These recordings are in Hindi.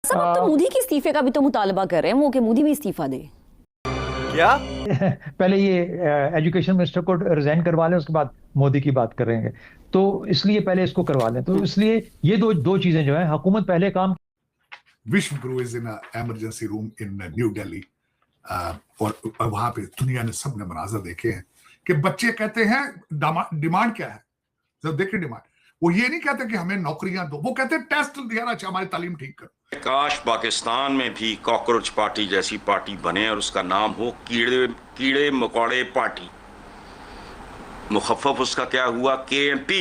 सब अब तो मोदी के इस्तीफे का भी तो मुतालबा कर रहे हैं वो कि मोदी भी इस्तीफा दे। क्या? पहले ये एजुकेशन मिनिस्टर को रिजाइन करवा लें, उसके बाद मोदी की बात करेंगे। तो इसलिए पहले इसको करवा लें, तो इसलिए ये दो दो चीजें जो है हुकूमत पहले काम। विश्व गुरु is in emergency room in new Delhi, और वहां पे दुनिया ने सबने मनाजर देखे हैं कि बच्चे कहते हैं डिमांड क्या है। जब देखिए डिमांड, वो ये नहीं कहते कि हमें नौकरियां दो, वो कहते हैं टेस्ट दिया अच्छा हमारी तालीम ठीक करो। काश पाकिस्तान में भी कॉकरोच पार्टी जैसी पार्टी बने और उसका नाम हो कीड़े कीड़े मकोड़े पार्टी। मुखफ़फ़ उसका क्या हुआ, KMP।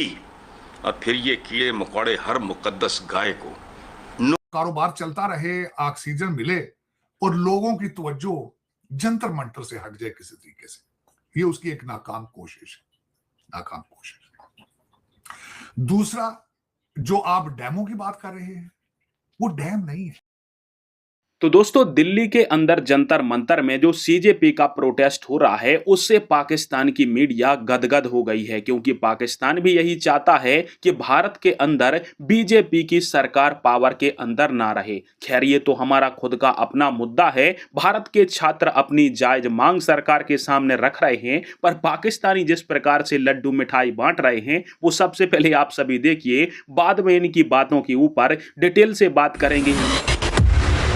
और फिर ये कीड़े मकोड़े हर मुकद्दस गाय को कारोबार चलता रहे, ऑक्सीजन मिले और लोगों की तवज्जो जंतर मंतर से हट जाए किसी तरीके से, ये उसकी एक नाकाम कोशिश है, नाकाम कोशिश है। दूसरा, जो आप डैमों की बात कर रहे हैं, वो डैम नहीं है। तो दोस्तों, दिल्ली के अंदर जंतर मंतर में जो CJP का प्रोटेस्ट हो रहा है उससे पाकिस्तान की मीडिया गदगद हो गई है, क्योंकि पाकिस्तान भी यही चाहता है कि भारत के अंदर BJP की सरकार पावर के अंदर ना रहे। खैर, ये तो हमारा खुद का अपना मुद्दा है। भारत के छात्र अपनी जायज मांग सरकार के सामने रख रहे हैं, पर पाकिस्तानी जिस प्रकार से लड्डू मिठाई बांट रहे हैं वो सबसे पहले आप सभी देखिए, बाद में इनकी बातों के ऊपर डिटेल से बात करेंगे।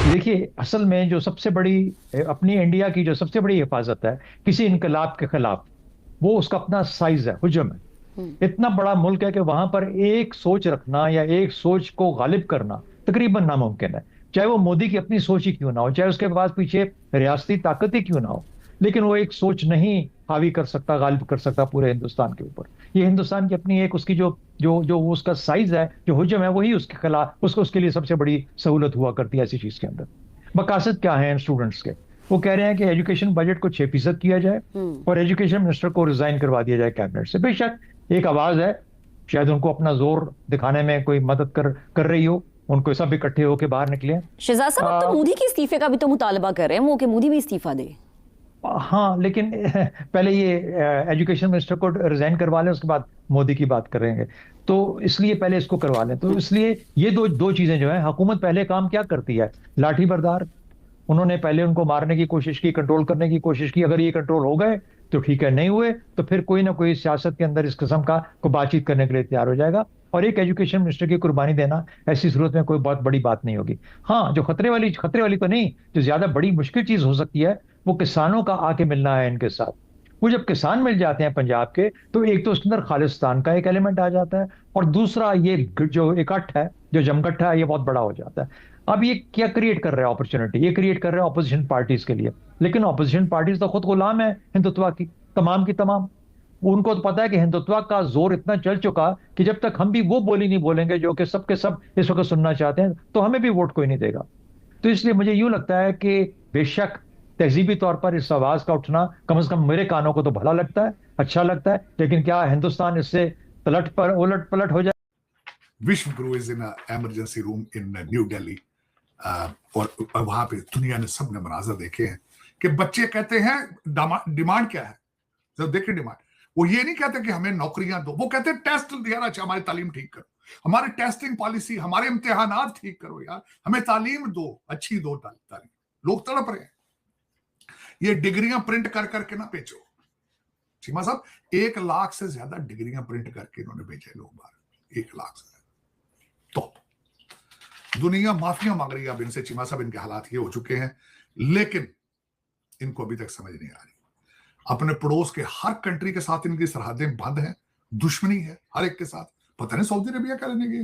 देखिए, असल में जो सबसे बड़ी अपनी इंडिया की जो सबसे बड़ी हिफाजत है किसी इनकलाब के खिलाफ, वो उसका अपना साइज है, हुजम है। इतना बड़ा मुल्क है कि वहां पर एक सोच रखना या एक सोच को गालिब करना तकरीबन नामुमकिन है, चाहे वो मोदी की अपनी सोच ही क्यों ना हो, चाहे उसके पास पीछे रियासती ताकत ही क्यों ना हो। लेकिन वो एक सोच नहीं हावी कर सकता, गालिब कर सकता पूरे हिंदुस्तान के ऊपर। ये हिंदुस्तान की अपनी एक उसकी जो जो जो वो उसका साइज है, जो हुजम है, वही उसके खिलाफ उसके लिए सबसे बड़ी सहूलत हुआ करती है ऐसी चीज के अंदर। मकासद क्या है स्टूडेंट्स के? वो कह रहे हैं कि एजुकेशन बजट को 6% किया जाए और एजुकेशन मिनिस्टर को रिजाइन करवा दिया जाए कैबिनेट से। बेशक एक आवाज है, शायद उनको अपना जोर दिखाने में कोई मदद कर रही हो, उनको सब इकट्ठे होकर बाहर निकले। शहजाद साहब अब तो मोदी के इस्तीफे का भी तो मुतालबा कर रहे हैं वो कि मोदी भी इस्तीफा दे। हाँ, लेकिन पहले ये एजुकेशन मिनिस्टर को रिजाइन करवा लें, उसके बाद मोदी की बात करेंगे। तो इसलिए पहले इसको करवा लें। तो इसलिए ये दो दो चीजें जो है हुकूमत पहले काम क्या करती है, लाठी बरदार। उन्होंने पहले उनको मारने की कोशिश की, कंट्रोल करने की कोशिश की। अगर ये कंट्रोल हो गए तो ठीक है, नहीं हुए तो फिर कोई ना कोई सियासत के अंदर इस किस्म का को बातचीत करने के लिए तैयार हो जाएगा। और एक एजुकेशन मिनिस्टर की कुर्बानी देना ऐसी सूरत में कोई बहुत बड़ी बात नहीं होगी। हाँ, जो खतरे वाली तो नहीं, जो ज्यादा बड़ी मुश्किल चीज हो सकती है, वो किसानों का आके मिलना है इनके साथ। वो जब किसान मिल जाते हैं पंजाब के, तो एक तो उसके अंदर खालिस्तान का एक एलिमेंट आ जाता है, और दूसरा ये जो इकट्ठ है, जो जमगट्ठा है, ये बहुत बड़ा हो जाता है। अब ये क्या क्रिएट कर रहा है अपॉर्चुनिटी? ये क्रिएट कर रहा है ऑपोजिशन पार्टीज के लिए। लेकिन ऑपोजिशन पार्टीज तो खुद गुलाम है हिंदुत्व की तमाम। उनको तो पता है कि हिंदुत्व का जोर इतना चल चुका कि जब तक हम भी वो बोली नहीं बोलेंगे जो कि सब के सब इस वक्त सुनना चाहते हैं, तो हमें भी वोट कोई नहीं देगा। तो इसलिए मुझे यूं लगता है कि बेशक तहजीबी तौर पर इस आवाज का उठना कम से कम मेरे कानों को तो भला लगता है, अच्छा लगता है। लेकिन क्या हिंदुस्तान इससे उलट पलट हो जाए? विश्व गुरु is in emergency room in new Delhi, और वहां पे दुनिया ने सबने मनाजर देखे हैं कि बच्चे कहते हैं डिमांड क्या है। जब देखिए डिमांड, वो ये नहीं कहते कि हमें नौकरियां दो, वो कहते हैं टेस्ट दिया अच्छा हमारी तालीम ठीक करो, हमारी टेस्टिंग पॉलिसी, हमारे इम्तिहानात ठीक करो यार, हमें तालीम दो, अच्छी दो तालीम। लोग तड़प रहे हैं, ये डिग्रियां प्रिंट कर करके ना बेचो। चीमा साहब 1 लाख से ज्यादा डिग्रियां प्रिंट करके इन्होंने भेजे लोग बाहर, 1 लाख से। तो दुनिया माफिया मांग रही है अब इनसे। चीमा साहब, इनके हालात ये हो चुके हैं, लेकिन इनको अभी तक समझ नहीं आ रही। अपने पड़ोस के हर कंट्री के साथ इनकी सरहदें बंद हैं, दुश्मनी है हर एक के साथ। पता नहीं सऊदी अरबिया क्या लेने गए।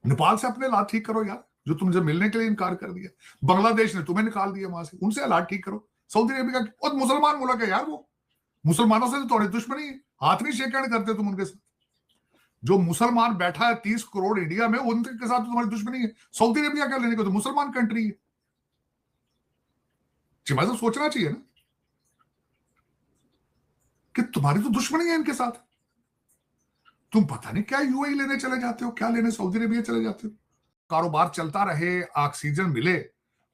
नेपाल से अपने हालात ठीक करो यार, जो तुमसे मिलने के लिए इनकार कर दिया। बांग्लादेश ने तुम्हें निकाल दिया वहां से, उनसे हालात ठीक करो। सऊदी अरबिया बहुत मुसलमान मुल्क है यार, वो मुसलमानों से तो थोड़ी दुश्मनी है, हाथ नहीं शेक करते तुम उनके साथ। जो मुसलमान बैठा है 30 करोड़ इंडिया में, उनके साथ तो तुम्हारी दुश्मनी है। सऊदी अरबिया क्या लेने को, तो मुसलमान कंट्री है। चिमा साहब सोचना चाहिए ना कि तुम्हारी तो दुश्मनी है इनके साथ। तुम पता नहीं क्या यूएई लेने चले जाते हो, क्या लेने सऊदी अरबिया चले जाते हो। कारोबार चलता रहे, ऑक्सीजन मिले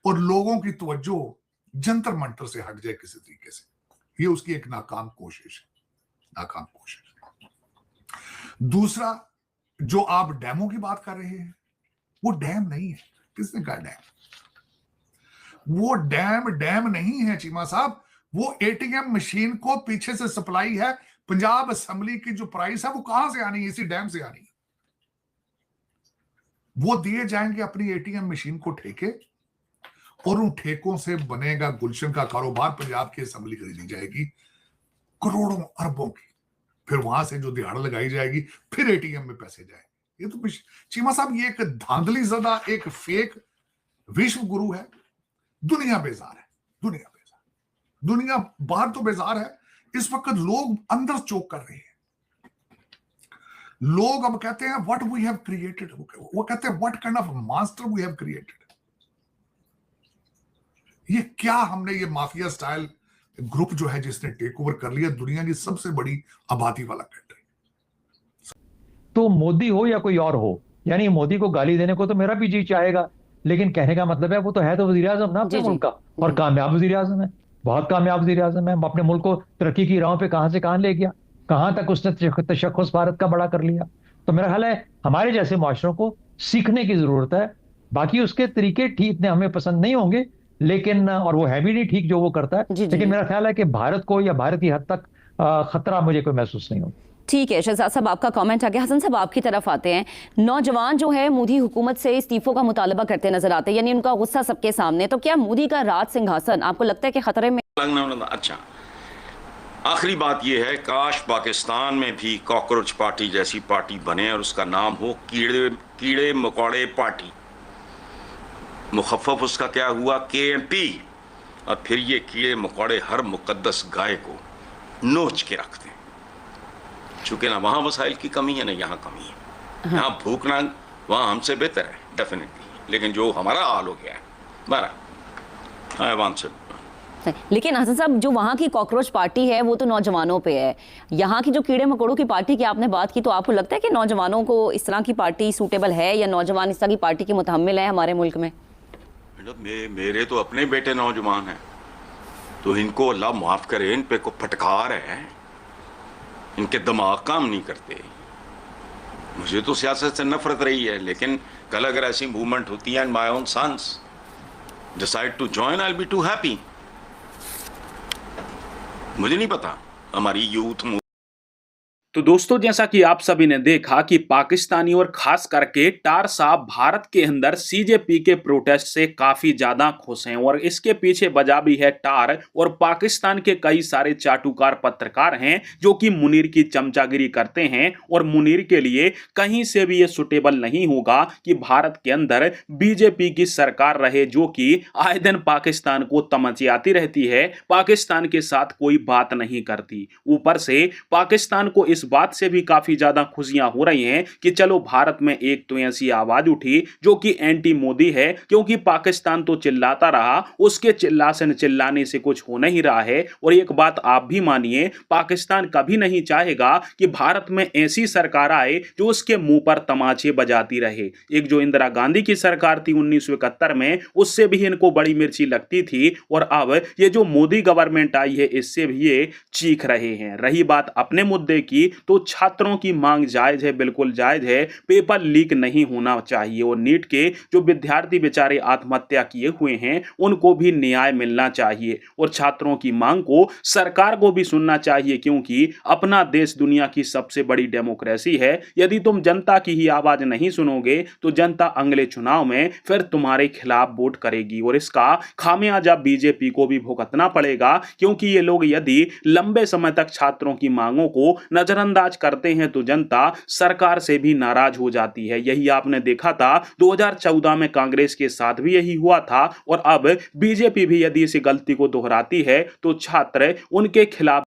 और लोगों की तवज्जो जंतर मंतर से हट जाए किसी तरीके से, ये उसकी एक नाकाम कोशिश है, नाकाम कोशिश है। दूसरा, जो आप डैमों की बात कर रहे हैं, वो डैम नहीं है। किसने कहा डैम? वो डैम नहीं है चीमा साहब, वो एटीएम मशीन को पीछे से सप्लाई है। पंजाब असेंबली की जो प्राइस है वो कहां से आनी है? इसी डैम से आनी है। वो दिए जाएंगे अपनी एटीएम मशीन को ठेके, और उन ठेकों से बनेगा गुलशन का कारोबार। पंजाब की असेंबली खरीदी जाएगी करोड़ों अरबों की, फिर वहां से जो दिहाड़ लगाई जाएगी, फिर एटीएम में पैसे जाएंगे। ये तो चीमा साहब, ये एक धांधली ज़दा, एक फेक विश्व गुरु है। दुनिया बेजार है, दुनिया बेजार, दुनिया बाहर तो बेजार है, इस वक्त लोग अंदर चोक कर रहे हैं। लोग अब कहते हैं व्हाट वी हैव क्रिएटेड, वो कहते हैं what kind of master we have created. ये क्या हमने, ये माफिया स्टाइल ग्रुप जो है जिसने टेक ओवर कर लिया दुनिया की सबसे बड़ी आबादी वाला कंट्री। तो मोदी हो या कोई और हो, यानी मोदी को गाली देने को तो मेरा भी जी चाहेगा, लेकिन कहने का मतलब है वो तो है तो वजीर आजम ना अपने मुल्क का, और कामयाब वजीर आजम है, बहुत कामयाब वजीर आजम है। अपने मुल्क को तरक्की की राहों पे कहां से कहां ले गया, कहां तक उसने तशख्खुस भारत का बड़ा कर लिया। तो मेरा ख्याल है हमारे जैसे माशरों को सीखने की जरूरत है। बाकी उसके तरीके ठीक इतने हमें पसंद नहीं होंगे, लेकिन और वो है भी नहीं ठीक जो वो करता है, लेकिन मेरा ख्याल है कि भारत को या भारत की हद तक खतरा मुझे कोई महसूस नहीं होता। ठीक है शहजाद साहब, आपका कमेंट आ गया। हसन साहब, आपकी तरफ आते हैं। नौजवान जो है मोदी हुकूमत से इस्तीफों का मुतालबा करते नजर आते हैं, यानी उनका गुस्सा सबके सामने। तो क्या मोदी का राज सिंहासन आपको लगता है कि खतरे में? अच्छा, आखिरी बात यह है, काश पाकिस्तान में भी कॉकरोच पार्टी जैसी पार्टी बने और उसका नाम हो कीड़े मकोड़े पार्टी। मुखफ़फ़ उसका क्या हुआ? KMP। और फिर ये कीड़े मकोड़े हर मुकद्दस गाय को नोच के रखते हैं। चूंकि ना वहाँ वसाइल की कमी है ना यहाँ कमी है। यहाँ भूखना वहाँ हमसे बेहतर है डेफिनेटली, लेकिन जो हमारा हाल हो गया है बरा आई से। लेकिन हसन साहब, जो वहाँ की कॉकरोच पार्टी है वो तो नौजवानों पे है। यहाँ की जो कीड़े मकोड़ों की पार्टी की आपने बात की, तो आपको लगता है कि नौजवानों को इस तरह की पार्टी सूटेबल है, या नौजवान इस तरह की पार्टी के मुतहम्मिल है हमारे मुल्क में? मेरे तो अपने बेटे नौजवान हैं, तो इनको अल्लाह माफ करे, इन पे को फटकार है, इनके दिमाग काम नहीं करते। मुझे तो सियासत से नफरत रही है, लेकिन कल अगर ऐसी मूवमेंट होती है and my own sons decide to join, I will be too happy. मुझे नहीं पता हमारी यूथ। तो दोस्तों, जैसा कि आप सभी ने देखा कि पाकिस्तानी और खास करके टार साहब भारत के अंदर CJP के प्रोटेस्ट से काफी ज्यादा खुश हैं, और इसके पीछे वजह भी है टार और पाकिस्तान के कई सारे चाटुकार पत्रकार हैं जो कि मुनीर की चमचागिरी करते हैं, और मुनीर के लिए कहीं से भी ये सुटेबल नहीं होगा कि भारत के अंदर BJP की सरकार रहे, जो कि आए दिन पाकिस्तान को तमचियाती रहती है, पाकिस्तान के साथ कोई बात नहीं करती। ऊपर से पाकिस्तान को इस बात से भी काफी ज्यादा खुशियां हो रही हैं कि चलो भारत में एक तो ऐसी आवाज उठी जो कि एंटी मोदी है, क्योंकि पाकिस्तान तो चिल्लाता रहा, उसके चिल्लाने से कुछ हो नहीं रहा है। और एक बात आप भी मानिए, पाकिस्तान कभी नहीं चाहेगा कि भारत में ऐसी सरकार आए जो उसके मुंह पर तमाचे बजाती रहे। एक जो इंदिरा गांधी की सरकार थी 1971 में, उससे भी इनको बड़ी मिर्ची लगती थी, और अब ये जो मोदी गवर्नमेंट आई है इससे भी ये चीख रहे हैं। रही बात अपने मुद्दे की, तो छात्रों की मांग जायज है, बिल्कुल जायज है, पेपर लीक नहीं होना चाहिए, और नीट के जो विद्यार्थी बेचारे आत्महत्या किए हुए हैं उनको भी न्याय मिलना चाहिए, और छात्रों की मांग को सरकार को भी सुनना चाहिए, क्योंकि अपना देश दुनिया की सबसे बड़ी डेमोक्रेसी है। यदि तुम जनता की ही आवाज नहीं सुनोगे तो जनता अगले चुनाव में फिर तुम्हारे खिलाफ वोट करेगी, और इसका खामियाजा BJP को भी भुगतना पड़ेगा, क्योंकि ये लोग यदि लंबे समय तक छात्रों की मांगों को नजरअंदाज करते हैं तो जनता सरकार से भी नाराज हो जाती है। यही आपने देखा था 2014 में कांग्रेस के साथ भी यही हुआ था, और अब BJP भी यदि इस गलती को दोहराती है तो छात्र उनके खिलाफ